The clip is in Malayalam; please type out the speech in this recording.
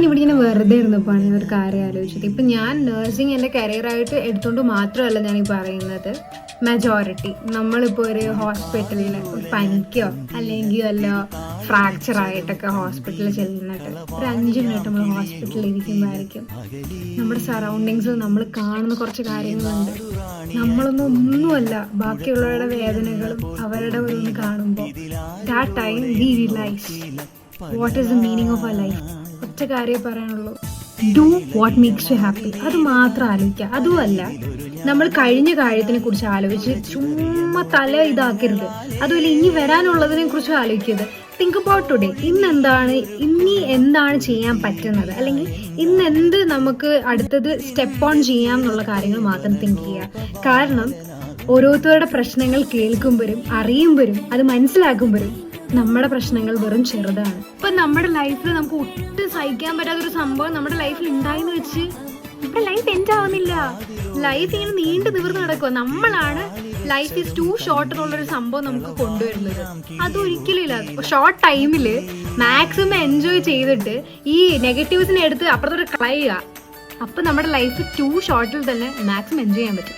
ഞാനിവിടെ ഇങ്ങനെ വെറുതെ ഇരുന്നപ്പോഴാണ് ഒരു കാര്യം ആലോചിച്ചത്. ഇപ്പം ഞാൻ നേഴ്സിംഗ് എൻ്റെ കരിയറായിട്ട് എടുത്തുകൊണ്ട് മാത്രമല്ല ഞാൻ ഈ പറയുന്നത്. മെജോറിറ്റി നമ്മളിപ്പോൾ ഒരു ഹോസ്പിറ്റലിൽ ഒരു പനിക്കോ അല്ലെങ്കിൽ വല്ല ഫ്രാക്ചർ ആയിട്ടൊക്കെ ഹോസ്പിറ്റലിൽ ചെല്ലുന്നിട്ട് ഒരു 5 മിനിറ്റ് നമ്മൾ ഹോസ്പിറ്റലിൽ ഇരിക്കുമ്പോഴായിരിക്കും നമ്മുടെ സറൗണ്ടിങ്സിൽ നമ്മൾ കാണുന്ന കുറച്ച് കാര്യങ്ങളുണ്ട്. ഒന്നുമല്ല ബാക്കിയുള്ളവരുടെ വേദനകളും അവരുടെ ഓരോന്ന് കാണുമ്പോൾ that time we realise what is the meaning of our life. ഒറ്റ കാര്യമേ പറയാനുള്ളൂ, do what makes you happy. അത് മാത്രം ആലോചിക്കുക. അതുമല്ല നമ്മൾ കഴിഞ്ഞ കാര്യത്തിനെ കുറിച്ച് ആലോചിച്ച് ചുമ്മാ തല ഇതാക്കരുത്. അതുമല്ല ഇനി വരാനുള്ളതിനെ കുറിച്ച് ആലോചിക്കരുത്. Think about today. ഇനി എന്താണ് ചെയ്യാൻ പറ്റുന്നത്, അല്ലെങ്കിൽ ഇന്നെന്ത് നമുക്ക് അടുത്തത് സ്റ്റെപ്പ് ഓൺ ചെയ്യാം എന്നുള്ള കാര്യങ്ങൾ മാത്രം തിങ്ക് ചെയ്യുക. കാരണം ഓരോരുത്തരുടെ പ്രശ്നങ്ങൾ കേൾക്കുമ്പോഴും അറിയുമ്പോഴും അത് മനസ്സിലാക്കുമ്പോഴും നമ്മുടെ പ്രശ്നങ്ങൾ വെറും ചെറുതാണ്. ഇപ്പൊ നമ്മുടെ ലൈഫിൽ നമുക്ക് ഒട്ടും സഹിക്കാൻ പറ്റാത്തൊരു സംഭവം നമ്മുടെ ലൈഫിൽ ഉണ്ടായെന്ന് വെച്ച് നമ്മുടെ ലൈഫ് എൻഡ് ആവുന്നില്ല. ലൈഫ് ഇങ്ങനെ നീണ്ടു നിവർന്ന് നടക്കുക. നമ്മളാണ് ലൈഫ് ഈസ് ടു ഷോർട്ട് എന്നുള്ളൊരു സംഭവം നമുക്ക് കൊണ്ടുവരുന്നത്. അതൊരിക്കലും ഇല്ല. ഷോർട്ട് ടൈമിൽ മാക്സിമം എൻജോയ് ചെയ്തിട്ട് ഈ നെഗറ്റീവ്സിനെ എടുത്ത് അപ്പുറത്തോട്ട് കളയുക. അപ്പൊ നമ്മുടെ ലൈഫ് ടു ഷോർട്ടിൽ തന്നെ മാക്സിമം എൻജോയ് ചെയ്യാൻ പറ്റും.